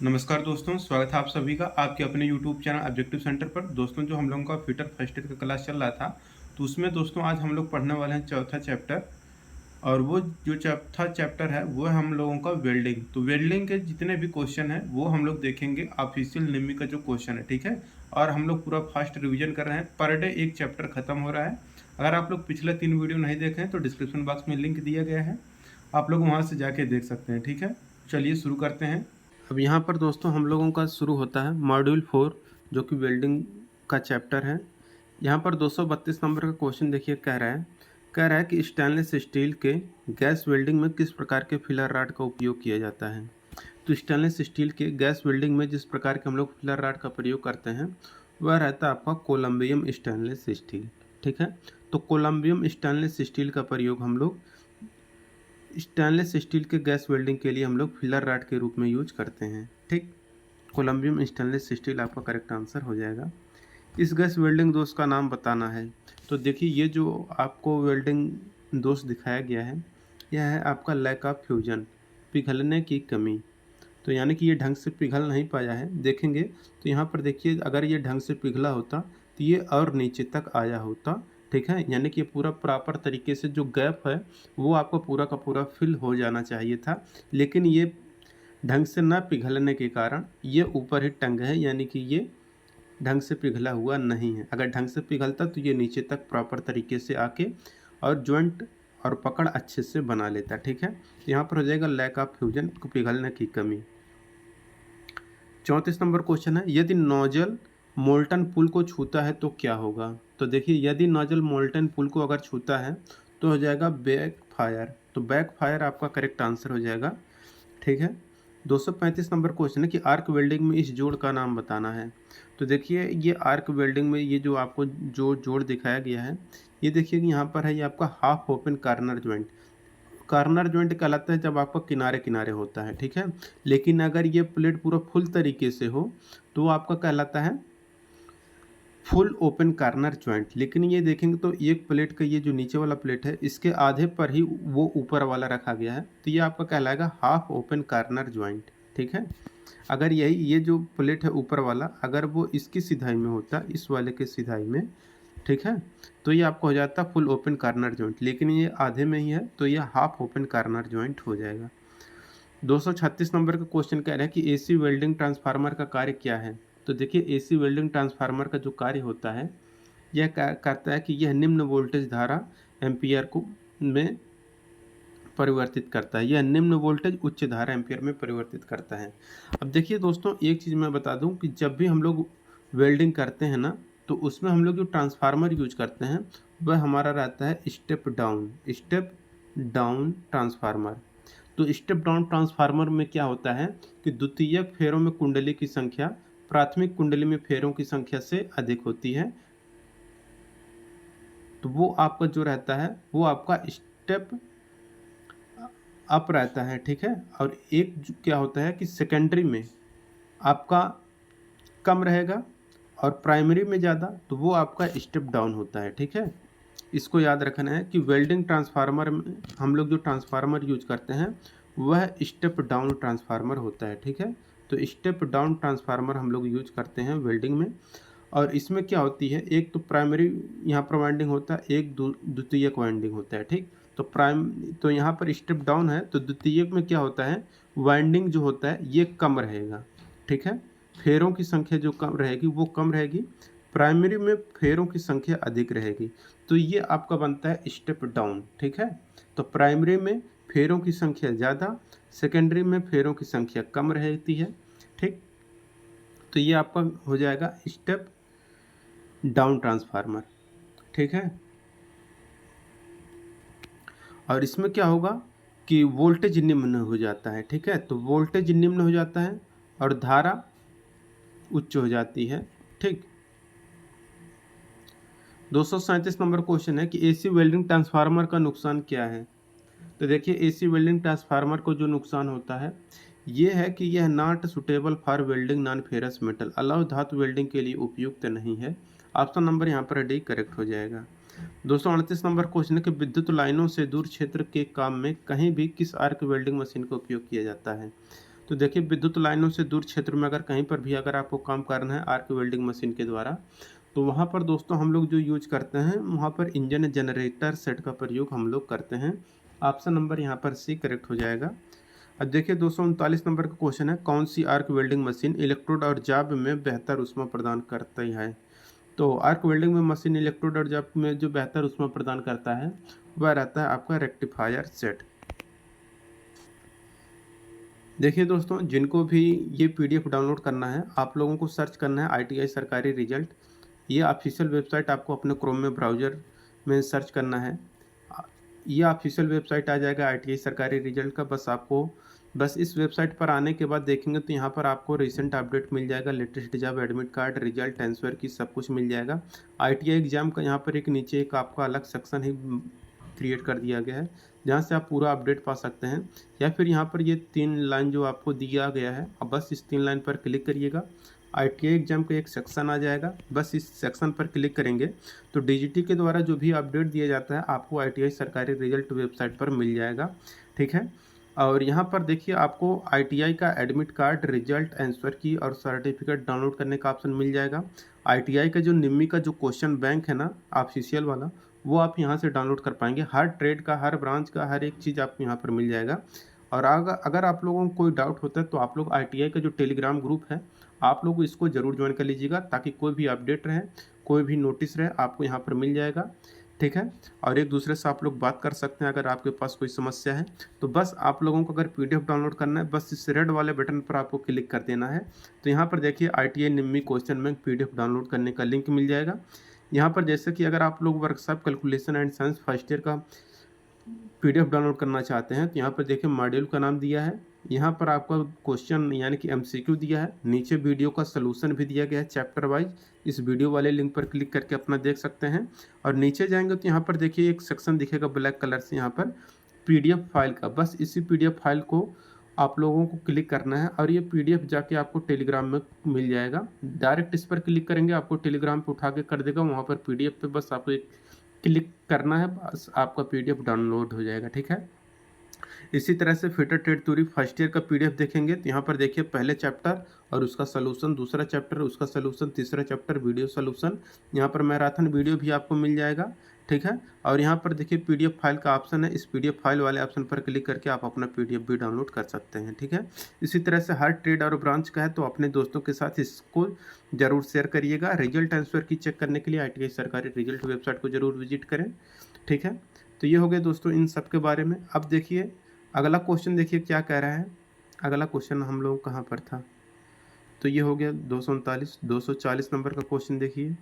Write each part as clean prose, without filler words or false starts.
नमस्कार दोस्तों, स्वागत है आप सभी का आपके अपने यूट्यूब चैनल ऑब्जेक्टिव सेंटर पर। दोस्तों जो हम लोगों का फिटर फर्स्ट ईयर का क्लास चल रहा था, तो उसमें दोस्तों आज हम लोग पढ़ने वाले हैं चौथा चैप्टर। और वो जो चौथा चैप्टर है वो है हम लोगों का वेल्डिंग। तो वेल्डिंग के जितने भी क्वेश्चन है वो हम लोग देखेंगे ऑफिशियल निमी का जो क्वेश्चन है, ठीक है। और हम लोग पूरा फास्ट रिविजन कर रहे हैं, पर डे एक चैप्टर खत्म हो रहा है। अगर आप लोग पिछले 3 वीडियो नहीं देखे हैं तो डिस्क्रिप्शन बॉक्स में लिंक दिया गया है, आप लोग वहाँ से जाके देख सकते हैं, ठीक है। चलिए शुरू करते हैं। अब यहाँ पर दोस्तों हम लोगों का शुरू होता है मॉड्यूल 4, जो कि वेल्डिंग का चैप्टर है। यहाँ पर 232 नंबर का क्वेश्चन देखिए, कह रहा है कि स्टेनलेस स्टील के गैस वेल्डिंग में किस प्रकार के फिलर रॉड का उपयोग किया जाता है। तो स्टेनलेस स्टील के गैस वेल्डिंग में जिस प्रकार के हम लोग फिलर रॉड का प्रयोग करते हैं वह रहता है आपका कोलम्बियम स्टेनलेस स्टील, ठीक है। तो कोलम्बियम स्टेनलेस स्टील का प्रयोग हम लोग स्टेनलेस स्टील के गैस वेल्डिंग के लिए हम लोग फिलर रॉड के रूप में यूज करते हैं, ठीक। कोलम्बियम स्टेनलेस स्टील आपका करेक्ट आंसर हो जाएगा। इस गैस वेल्डिंग दोष का नाम बताना है। तो देखिए ये जो आपको वेल्डिंग दोष दिखाया गया है यह है आपका लैक ऑफ फ्यूजन, पिघलने की कमी। तो यानी कि ये ढंग से पिघल नहीं पाया है। देखेंगे तो यहाँ पर देखिए, अगर ये ढंग से पिघला होता तो ये और नीचे तक आया होता, ठीक है। यानी कि पूरा प्रॉपर तरीके से जो गैप है वो आपको पूरा का पूरा फिल हो जाना चाहिए था, लेकिन ये ढंग से न पिघलने के कारण ये ऊपर ही टंग है, यानी कि ये ढंग से पिघला हुआ नहीं है। अगर ढंग से पिघलता तो ये नीचे तक प्रॉपर तरीके से आके और जॉइंट और पकड़ अच्छे से बना लेता, ठीक है। यहाँ पर हो जाएगा लैक ऑफ फ्यूजन, पिघलने की कमी। 34 नंबर क्वेश्चन है, यदि नोजल मोल्टन पुल को छूता है तो क्या होगा। तो देखिए यदि नोजल मोल्टन पुल को अगर छूता है तो हो जाएगा बैक फायर। तो बैक फायर आपका करेक्ट आंसर हो जाएगा, ठीक है। 235 नंबर क्वेश्चन है कि आर्क वेल्डिंग में इस जोड़ का नाम बताना है। तो देखिए ये आर्क वेल्डिंग में ये जो आपको जो जोड़ दिखाया गया है, ये देखिए कि यहाँ पर है ये आपका half open corner joint. Corner joint कहलाता है जब आपका किनारे किनारे होता है, ठीक है। लेकिन अगर ये प्लेट पूरा फुल तरीके से हो तो वो आपका कहलाता है फुल ओपन कार्नर ज्वाइंट। लेकिन ये देखेंगे तो एक प्लेट का ये जो नीचे वाला प्लेट है इसके आधे पर ही वो ऊपर वाला रखा गया है, तो ये आपका कहलाएगा हाफ ओपन कार्नर ज्वाइंट, ठीक है। अगर यही ये जो प्लेट है ऊपर वाला अगर वो इसकी सिधाई में होता, इस वाले के सिधाई में, ठीक है, तो ये आपको हो जाता फुल ओपन कार्नर ज्वाइंट। लेकिन ये आधे में ही है तो ये हाफ ओपन कार्नर ज्वाइंट हो जाएगा। 236 नंबर का क्वेश्चन कह रहा है कि एसी वेल्डिंग ट्रांसफार्मर का कार्य क्या है। तो देखिए एसी वेल्डिंग ट्रांसफार्मर का जो कार्य होता है यह करता है कि यह निम्न वोल्टेज धारा एम्पियर को में परिवर्तित करता है। यह निम्न वोल्टेज उच्च धारा एम्पियर में परिवर्तित करता है। अब देखिए दोस्तों एक चीज़ मैं बता दूं कि जब भी हम लोग वेल्डिंग करते हैं ना तो उसमें हम लोग जो ट्रांसफार्मर यूज करते हैं वह हमारा रहता है स्टेप डाउन ट्रांसफार्मर। तो स्टेप डाउन ट्रांसफार्मर में क्या होता है कि द्वितीयक फेरों में कुंडली की संख्या प्राथमिक कुंडली में फेरों की संख्या से अधिक होती है। तो वो आपका जो रहता है वो आपका स्टेप अप रहता है, ठीक है। और एक क्या होता है कि सेकेंडरी में आपका कम रहेगा और प्राइमरी में ज़्यादा, तो वो आपका स्टेप डाउन होता है, ठीक है। इसको याद रखना है कि वेल्डिंग ट्रांसफार्मर में हम लोग जो ट्रांसफार्मर यूज करते हैं वह स्टेप डाउन ट्रांसफार्मर होता है, ठीक है। तो स्टेप डाउन ट्रांसफार्मर हम लोग यूज करते हैं वेल्डिंग में। और इसमें क्या होती है, एक तो प्राइमरी यहाँ पर वाइंडिंग होता है, एक द्वितीयक वाइंडिंग होता है, ठीक। तो यहाँ पर स्टेप डाउन है तो द्वितीयक में क्या होता है, वाइंडिंग जो होता है ये कम रहेगा, ठीक है। फेरों की संख्या जो कम रहेगी वो कम रहेगी, प्राइमरी में फेरों की संख्या अधिक रहेगी। तो ये आपका बनता है स्टेप डाउन, ठीक है। तो प्राइमरी में फेरों की संख्या ज़्यादा, सेकेंडरी में फेरों की संख्या कम रहती है, ठीक। तो ये आपका हो जाएगा स्टेप डाउन ट्रांसफार्मर, ठीक है। और इसमें क्या होगा कि वोल्टेज निम्न हो जाता है, ठीक है। तो वोल्टेज निम्न हो जाता है और धारा उच्च हो जाती है, ठीक। 237 नंबर क्वेश्चन है कि एसी वेल्डिंग ट्रांसफार्मर का नुकसान क्या है। तो देखिए एसी वेल्डिंग ट्रांसफार्मर को जो नुकसान होता है ये है कि यह not suitable for welding non ferrous metal, अलाव धातु वेल्डिंग के लिए उपयुक्त नहीं है। ऑप्शन नंबर यहाँ पर डी करेक्ट हो जाएगा। 238 नंबर क्वेश्चन है कि विद्युत लाइनों से दूर क्षेत्र के काम में कहीं भी किस आर्क वेल्डिंग मशीन का उपयोग किया जाता है। तो देखिए विद्युत लाइनों से दूर क्षेत्र में अगर कहीं पर भी अगर आपको काम करना है आर्क वेल्डिंग मशीन के द्वारा, तो वहाँ पर दोस्तों हम लोग जो यूज करते हैं वहाँ पर इंजन जनरेटर सेट का प्रयोग हम लोग करते हैं। ऑप्शन नंबर यहाँ पर सी करेक्ट हो जाएगा। अब देखिए 239 नंबर का क्वेश्चन है, कौन सी आर्क वेल्डिंग मशीन इलेक्ट्रोड और जाब में बेहतर ऊष्मा प्रदान करती है। तो आर्क वेल्डिंग में मशीन इलेक्ट्रोड और जाब में जो बेहतर ऊष्मा प्रदान करता है वह रहता है आपका रेक्टिफायर सेट। देखिए दोस्तों, जिनको भी ये पीडीएफ डाउनलोड करना है आप लोगों को सर्च करना है आईटीआई सरकारी रिजल्ट। ये ऑफिशियल वेबसाइट आपको अपने क्रोम में ब्राउज़र में सर्च करना है। ये ऑफिशियल वेबसाइट आ जाएगा आईटीआई सरकारी रिजल्ट का। बस इस वेबसाइट पर आने के बाद देखेंगे तो यहाँ पर आपको रिसेंट अपडेट मिल जाएगा, latest job admit card, result, answer की सब कुछ मिल जाएगा। आईटीआई एग्जाम का यहाँ पर एक नीचे एक आपका अलग सेक्शन ही क्रिएट कर दिया गया है जहाँ से आप पूरा अपडेट पा सकते हैं। या फिर यहाँ पर ये 3 लाइन जो आपको दिया गया है, अब बस इस 3 लाइन पर क्लिक करिएगा। आईटीआई एग्जाम का एक सेक्शन आ जाएगा, बस इस सेक्शन पर क्लिक करेंगे तो डीजीटी के द्वारा जो भी अपडेट दिया जाता है आपको आईटीआई सरकारी रिजल्ट वेबसाइट पर मिल जाएगा। ठीक है, और यहाँ पर देखिए आपको आईटीआई का एडमिट कार्ड, रिजल्ट, आंसर की और सर्टिफिकेट डाउनलोड करने का ऑप्शन मिल जाएगा। आईटीआई का जो निम्मी का जो क्वेश्चन बैंक है ना ऑफिशियल वाला, वो आप यहाँ से डाउनलोड कर पाएंगे। हर ट्रेड का, हर ब्रांच का, हर एक चीज़ आपको यहाँ पर मिल जाएगा। और अगर आप लोगों को कोई डाउट होता है तो आप लोग आईटीआई का जो टेलीग्राम ग्रुप है आप लोग इसको ज़रूर ज्वाइन कर लीजिएगा, ताकि कोई भी अपडेट रहे, कोई भी नोटिस रहे आपको यहाँ पर मिल जाएगा। ठीक है, और एक दूसरे से आप लोग बात कर सकते हैं अगर आपके पास कोई समस्या है। तो बस आप लोगों को अगर पीडीएफ डाउनलोड करना है बस इस रेड वाले बटन पर आपको क्लिक कर देना है। तो यहाँ पर देखिए आईटीआई निम्मी क्वेश्चन बैंक पीडीएफ डाउनलोड करने का लिंक मिल जाएगा। यहाँ पर जैसे कि अगर आप लोग workshop calculation and science first year का पीडीएफ डाउनलोड करना चाहते हैं तो यहाँ पर देखिए मॉड्यूल का नाम दिया है, यहाँ पर आपका क्वेश्चन यानी कि एमसीक्यू दिया है, नीचे वीडियो का सलूशन भी दिया गया है चैप्टर वाइज। इस वीडियो वाले लिंक पर क्लिक करके अपना देख सकते हैं। और नीचे जाएंगे तो यहाँ पर देखिए एक सेक्शन दिखेगा ब्लैक कलर से, यहाँ पर पीडीएफ फाइल का, बस इसी पीडीएफ फाइल को आप लोगों को क्लिक करना है और ये पीडीएफ जाके आपको टेलीग्राम में मिल जाएगा। डायरेक्ट इस पर क्लिक करेंगे आपको टेलीग्राम पे उठा के कर देगा, वहाँ पर पीडीएफ पे बस आपको एक क्लिक करना है, बस आपका पीडीएफ डाउनलोड हो जाएगा। ठीक है, इसी तरह से fitter trade theory first year का पीडीएफ देखेंगे तो यहाँ पर देखिए पहले चैप्टर और उसका सलूशन, दूसरा चैप्टर उसका सलूशन, तीसरा चैप्टर वीडियो सलूशन, यहाँ पर मैराथन वीडियो भी आपको मिल जाएगा। ठीक है, और यहाँ पर देखिए पीडीएफ फाइल का ऑप्शन है, इस पीडीएफ फाइल वाले ऑप्शन पर क्लिक करके आप अपना पीडीएफ भी डाउनलोड कर सकते हैं। ठीक है, इसी तरह से हर ट्रेड और ब्रांच का है तो अपने दोस्तों के साथ इसको ज़रूर शेयर करिएगा। रिजल्ट आंसर की चेक करने के लिए आईटीआई सरकारी रिजल्ट वेबसाइट को ज़रूर विजिट करें। ठीक है, तो ये हो गया दोस्तों इन सब के बारे में। अब देखिए अगला क्वेश्चन देखिए क्या कह रहा है। अगला क्वेश्चन हम लोग कहाँ पर था, तो ये हो गया 239। 240 नंबर का क्वेश्चन देखिए,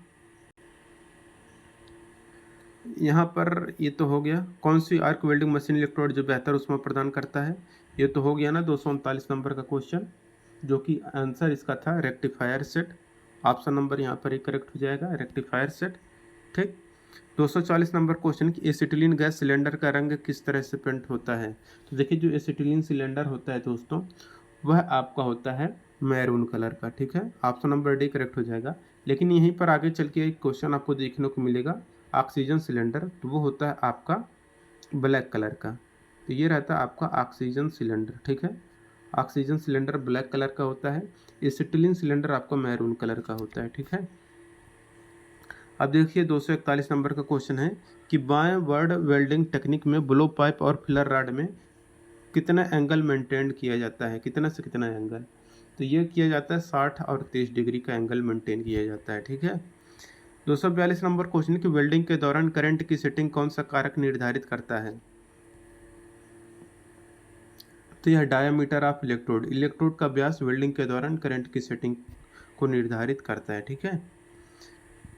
यहाँ पर ये तो हो गया कौन सी आर्क वेल्डिंग मशीन इलेक्ट्रोड जो बेहतर ऊष्मा प्रदान करता है, ये तो हो गया ना 239 नंबर का क्वेश्चन, जो कि आंसर इसका था रेक्टिफायर सेट। ऑप्शन नंबर यहाँ पर एक करेक्ट हो जाएगा, रेक्टिफायर सेट। ठीक, 240 नंबर क्वेश्चन कि एसिटिलीन गैस सिलेंडर का रंग किस तरह से पेंट होता है। तो देखिए जो एसिटिलीन सिलेंडर होता है दोस्तों वह आपका होता है मैरून कलर का। ठीक है, ऑप्शन नंबर डी करेक्ट हो जाएगा। लेकिन यहीं पर आगे चल के एक क्वेश्चन आपको देखने को मिलेगा ऑक्सीजन सिलेंडर, तो वो होता है आपका ब्लैक कलर का। तो ये रहता है आपका ऑक्सीजन सिलेंडर। ठीक है, ऑक्सीजन सिलेंडर ब्लैक कलर का होता है, एसिटिलीन सिलेंडर आपका मैरून कलर का होता है। ठीक है, अब देखिए 241 नंबर का क्वेश्चन है कि बाएं वर्ड वेल्डिंग टेक्निक में ब्लो पाइप और फिलर रॉड में कितना एंगल मेंटेन किया जाता है, कितना से कितना एंगल। तो ये किया जाता है 60 और 30 डिग्री का एंगल मेंटेन किया जाता है। ठीक है, 242 नंबर क्वेश्चन कि वेल्डिंग के दौरान करंट की सेटिंग कौन सा कारक निर्धारित करता है। तो यह डायामीटर ऑफ इलेक्ट्रोड, इलेक्ट्रोड का व्यास वेल्डिंग के दौरान करंट की सेटिंग को निर्धारित करता है। ठीक है,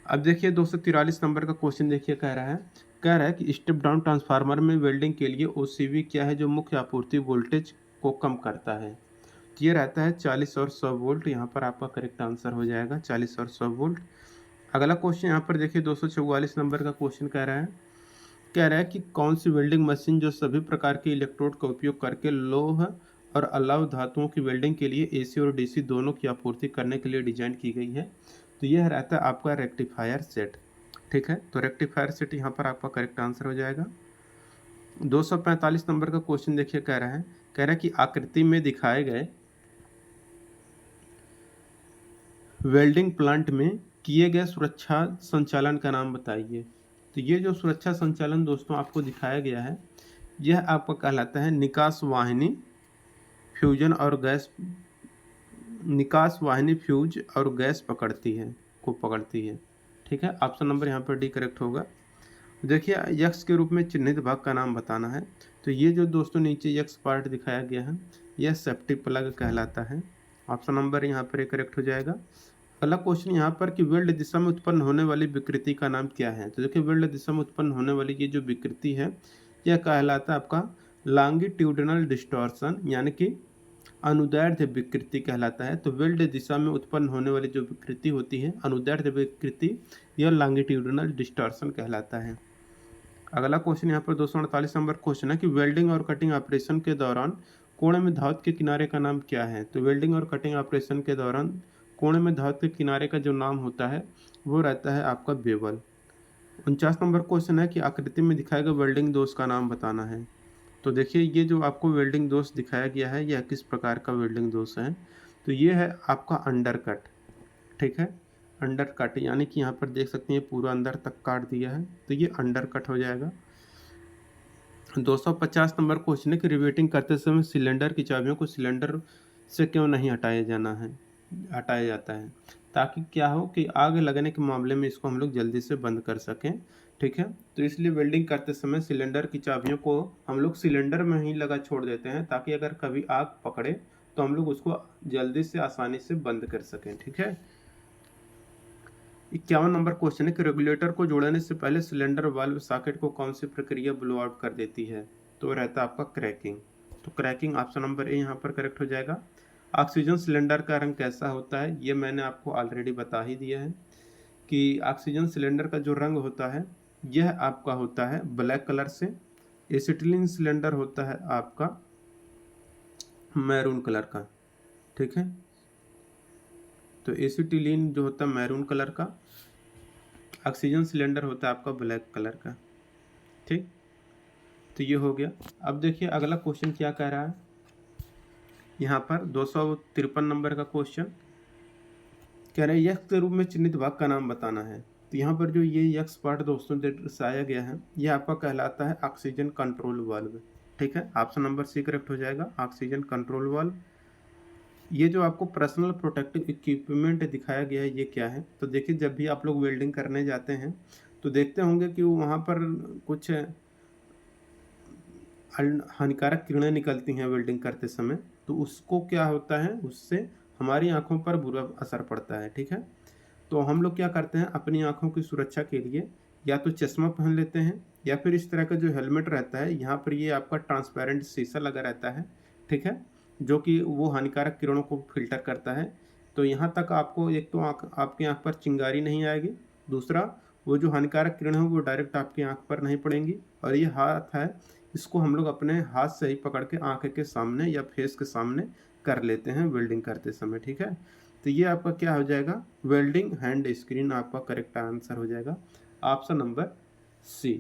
अब देखिए 243 नंबर का क्वेश्चन देखिए कह रहा है कि स्टेप डाउन ट्रांसफार्मर में वेल्डिंग के लिए ओसीवी क्या है जो मुख्य आपूर्ति वोल्टेज को कम करता है। तो ये रहता है 40 और 100 वोल्ट, यहाँ पर आपका करेक्ट आंसर हो जाएगा 40 और 100 वोल्ट। अगला क्वेश्चन यहाँ पर देखिए 244 नंबर का क्वेश्चन कह रहा है कि कौन सी वेल्डिंग मशीन जो सभी प्रकार के इलेक्ट्रोड का उपयोग करके लोह और अलाव धातुओं की वेल्डिंग के लिए एसी और डीसी दोनों की आपूर्ति करने के लिए डिजाइन की गई है। तो यह रहता है आपका रेक्टिफायर सेट। ठीक है, तो रेक्टिफायर सेट यहाँ पर आपका करेक्ट आंसर हो जाएगा। 245 नंबर का क्वेश्चन देखिए कह रहा है कि आकृति में दिखाए गए वेल्डिंग प्लांट में किए गए सुरक्षा संचालन का नाम बताइए। तो ये जो सुरक्षा संचालन दोस्तों आपको दिखाया गया है, यह आपका कहलाता है निकास वाहिनी फ्यूजन और गैस, निकास वाहिनी फ्यूज और गैस पकड़ती है। ठीक है, ऑप्शन नंबर यहाँ पर डी करेक्ट होगा। देखिए यक्स के रूप में चिन्हित भाग का नाम बताना है। तो ये जो दोस्तों नीचे यक्स पार्ट दिखाया गया है, यह सेफ्टी प्लग कहलाता है। ऑप्शन नंबर यहाँ पर करेक्ट हो जाएगा। अगला क्वेश्चन यहाँ पर कि वेल्ड दिशा में उत्पन्न होने वाली विकृति का नाम क्या है। तो देखिए वेल्ड दिशा में उत्पन्न होने वाली ये जो विकृति है, यह कहलाता है आपका लॉन्गिट्यूडिनल डिस्टॉर्शन, यानी कि अनुदैर्ध्य विकृति कहलाता है। तो वेल्ड दिशा में उत्पन्न होने वाली जो विकृति होती है, अनुदैर्ध्य विकृति, यह लॉन्गिट्यूडिनल डिस्टॉर्शन कहलाता है। अगला क्वेश्चन यहाँ पर 248 नंबर क्वेश्चन है कि वेल्डिंग और कटिंग ऑपरेशन के दौरान कोने में धातु के किनारे का नाम क्या है। तो वेल्डिंग और कटिंग ऑपरेशन के दौरान कोने में धातु के किनारे का जो नाम होता है वो रहता है आपका बेवल। 49 नंबर क्वेश्चन है कि आकृति में दिखाए गए वेल्डिंग दोष का नाम बताना है। तो देखिए ये जो आपको वेल्डिंग दोष दिखाया गया है, यह किस प्रकार का वेल्डिंग दोष है। तो ये है आपका अंडरकट। ठीक है, अंडरकट यानी कि यहाँ पर देख सकते हैं पूरा अंदर तक काट दिया है, तो ये अंडरकट हो जाएगा। 250 नंबर क्वेश्चन है कि रिवेटिंग करते समय सिलेंडर की चाबियों को सिलेंडर से क्यों नहीं हटाया जाता है, ताकि क्या हो कि आग लगने के मामले में इसको हम लोग जल्दी से बंद कर सकें। ठीक है, तो इसलिए वेल्डिंग करते समय सिलेंडर की चाबियों को हम लोग सिलेंडर में ही लगा छोड़ देते हैं, ताकि अगर कभी आग पकड़े तो हम लोग उसको जल्दी से आसानी से बंद कर सकें। ठीक है, 51 नंबर क्वेश्चन है कि रेगुलेटर को जोड़ने से पहले सिलेंडर वाल्व सॉकेट को कौन सी प्रक्रिया ब्लो आउट कर देती है। तो रहता है आपका क्रैकिंग। तो क्रैकिंग ऑप्शन नंबर ए यहाँ पर करेक्ट हो जाएगा। ऑक्सीजन सिलेंडर का रंग कैसा होता है, ये मैंने आपको ऑलरेडी बता ही दिया है कि ऑक्सीजन सिलेंडर का जो रंग होता है यह आपका होता है ब्लैक कलर से। एसिटिलीन सिलेंडर होता है आपका मैरून कलर का। ठीक है, तो एसिटिलीन जो होता है मैरून कलर का, ऑक्सीजन सिलेंडर होता है आपका ब्लैक कलर का। ठीक, तो ये हो गया। अब देखिए अगला क्वेश्चन क्या कह रहा है यहाँ पर 253 नंबर का क्वेश्चन कह रहे हैं यक्स के रूप में चिन्हित भाग का नाम बताना है। तो यहाँ पर जो ये यक्स पार्ट दोस्तों दर्शाया गया है, ये आपका कहलाता है ऑक्सीजन कंट्रोल वाल्व। ठीक है, ऑप्शन नंबर सी करेक्ट हो जाएगा, ऑक्सीजन कंट्रोल वाल्व। ये जो आपको पर्सनल प्रोटेक्टिव इक्विपमेंट दिखाया गया है, ये क्या है। तो देखिए जब भी आप लोग वेल्डिंग करने जाते हैं तो देखते होंगे कि वहाँ पर कुछ हानिकारक किरणें निकलती हैं वेल्डिंग करते समय, तो उसको क्या होता है, उससे हमारी आंखों पर बुरा असर पड़ता है। ठीक है, तो हम लोग क्या करते हैं अपनी आंखों की सुरक्षा के लिए या तो चश्मा पहन लेते हैं, या फिर इस तरह का जो हेलमेट रहता है यहाँ पर ये आपका ट्रांसपेरेंट शीशा लगा रहता है। ठीक है, जो कि वो हानिकारक किरणों को फिल्टर करता है। तो यहाँ तक आपको एक तो आपकी आँख पर चिंगारी नहीं आएगी, दूसरा वो जो हानिकारक किरण है वो डायरेक्ट आपकी आँख पर नहीं पड़ेंगी। और ये हाथ है, इसको हम लोग अपने हाथ से ही पकड़ के आँख के सामने या फेस के सामने कर लेते हैं वेल्डिंग करते समय। ठीक है, तो ये आपका क्या हो जाएगा, वेल्डिंग हैंड स्क्रीन आपका करेक्ट आंसर हो जाएगा, ऑप्शन नंबर सी।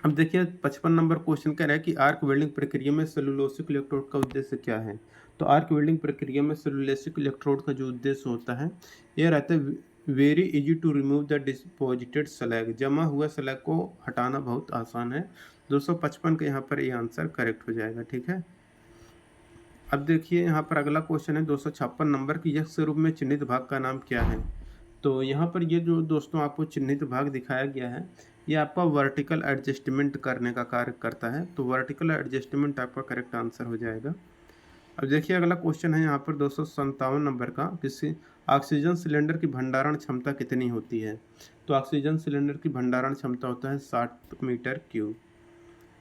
अब देखिए 55 नंबर क्वेश्चन कह रहा है कि आर्क वेल्डिंग प्रक्रिया में सेलुलोसिक इलेक्ट्रोड का उद्देश्य क्या है। तो आर्क वेल्डिंग प्रक्रिया में सेलुलोसिक इलेक्ट्रोड का जो उद्देश्य होता है यह रहता है very easy to remove the deposited slag, जमा हुआ स्लैग को हटाना बहुत आसान है। 255 का यहाँ पर ये आंसर करेक्ट हो जाएगा। ठीक है, अब देखिए यहाँ पर अगला क्वेश्चन है 256 नंबर की यक्स रूप में चिन्हित भाग का नाम क्या है। तो यहाँ पर ये जो दोस्तों आपको चिन्हित भाग दिखाया गया है, ये आपका वर्टिकल एडजस्टमेंट करने का कार्य करता है। तो वर्टिकल एडजस्टमेंट आपका करेक्ट आंसर हो जाएगा। अब देखिए अगला क्वेश्चन है यहाँ पर 257 नंबर का, किसी ऑक्सीजन सिलेंडर की भंडारण क्षमता कितनी होती है। तो ऑक्सीजन सिलेंडर की भंडारण क्षमता होता है 60 मीटर क्यूब।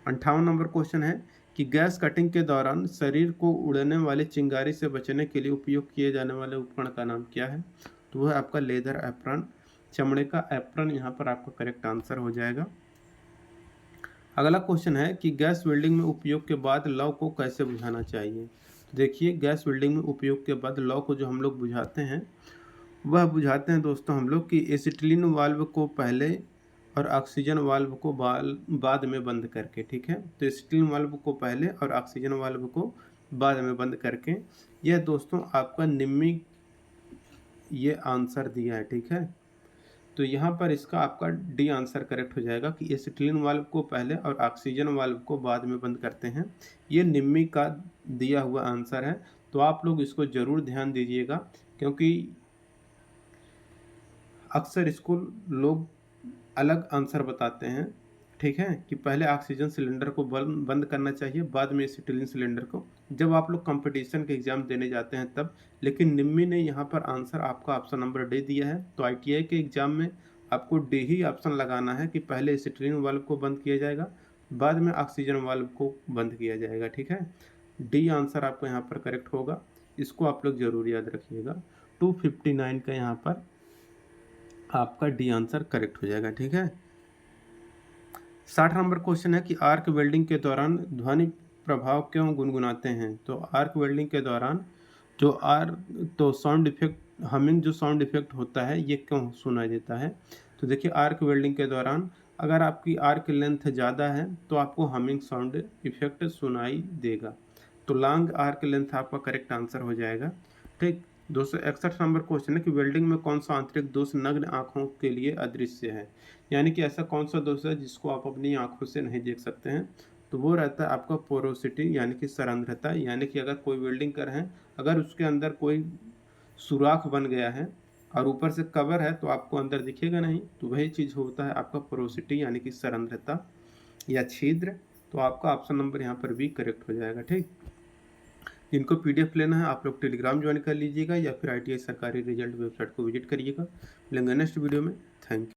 58 नंबर क्वेश्चन है कि गैस कटिंग के दौरान शरीर को उड़ने वाली चिंगारी से बचने के लिए उपयोग किए जाने वाले उपकरण का नाम क्या है। तो वह आपका लेदर एप्रन, चमड़े का एप्रन यहाँ पर आपका करेक्ट आंसर हो जाएगा। अगला क्वेश्चन है कि गैस वेल्डिंग में उपयोग के बाद लौ को कैसे बुझाना चाहिए। तो देखिए गैस वेल्डिंग में उपयोग के बाद लौ को जो हम लोग बुझाते हैं वह बुझाते हैं दोस्तों हम लोग कि एसिटिलीन वाल्व को पहले और ऑक्सीजन वाल्व को बाद में बंद करके। ठीक है, तो एसिटिलीन वाल्व को पहले और ऑक्सीजन वाल्व को बाद में बंद करके। यह दोस्तों आपका निम्मी ये आंसर दिया है, ठीक है। तो यहाँ पर इसका आपका डी आंसर करेक्ट हो जाएगा कि एसिटिलीन वाल्व को पहले और ऑक्सीजन वाल्व को बाद में बंद करते हैं। ये निम्मी का दिया हुआ आंसर है, तो आप लोग इसको ज़रूर ध्यान दीजिएगा, क्योंकि अक्सर इसको लोग अलग आंसर बताते हैं, ठीक है, कि पहले ऑक्सीजन सिलेंडर को बंद करना चाहिए, बाद में एसिटिलीन सिलेंडर को, जब आप लोग कंपटीशन के एग्ज़ाम देने जाते हैं तब। लेकिन निम्मी ने यहाँ पर आंसर आपका ऑप्शन नंबर डी दिया है, तो आईटीआई के एग्ज़ाम में आपको डी ही ऑप्शन लगाना है कि पहले एसिटिलीन वाल्व को बंद किया जाएगा, बाद में ऑक्सीजन वाल्व को बंद किया जाएगा, ठीक है। डी आंसर आपका यहाँ पर करेक्ट होगा, इसको आप लोग ज़रूर याद रखिएगा। 259 का यहाँ पर आपका डी आंसर करेक्ट हो जाएगा, ठीक है। 60 नंबर क्वेश्चन है कि आर्क वेल्डिंग के दौरान ध्वनि प्रभाव क्यों गुनगुनाते हैं। तो आर्क वेल्डिंग के दौरान जो साउंड इफेक्ट, हमिंग जो साउंड इफेक्ट होता है, ये क्यों सुनाई देता है। तो देखिए, आर्क वेल्डिंग के दौरान अगर आपकी आर्क लेंथ ज़्यादा है तो आपको हमिंग साउंड इफेक्ट सुनाई देगा। तो लॉन्ग आर्क लेंथ आपका करेक्ट आंसर हो जाएगा, ठीक। 261 नंबर क्वेश्चन है कि वेल्डिंग में कौन सा आंतरिक दोष नग्न आँखों के लिए अदृश्य है। यानी कि ऐसा कौन सा दोष है जिसको आप अपनी आँखों से नहीं देख सकते हैं। तो वो रहता है आपका पोरोसिटी, यानी कि सरंध्रता। यानी कि अगर कोई वेल्डिंग कर रहे हैं, अगर उसके अंदर कोई सुराख बन गया है और ऊपर से कवर है तो आपको अंदर दिखेगा नहीं, तो वही चीज़ होता है आपका पोरोसिटी, यानी कि सरंध्रता या छिद्र। तो आपका ऑप्शन नंबर यहाँ पर भी करेक्ट हो जाएगा, ठीक। जिनको पीडीएफ लेना है आप लोग टेलीग्राम ज्वाइन कर लीजिएगा या फिर आईटीआई सरकारी रिजल्ट वेबसाइट को विजिट करिएगा। मिलेंगे नेक्स्ट वीडियो में। Thank you.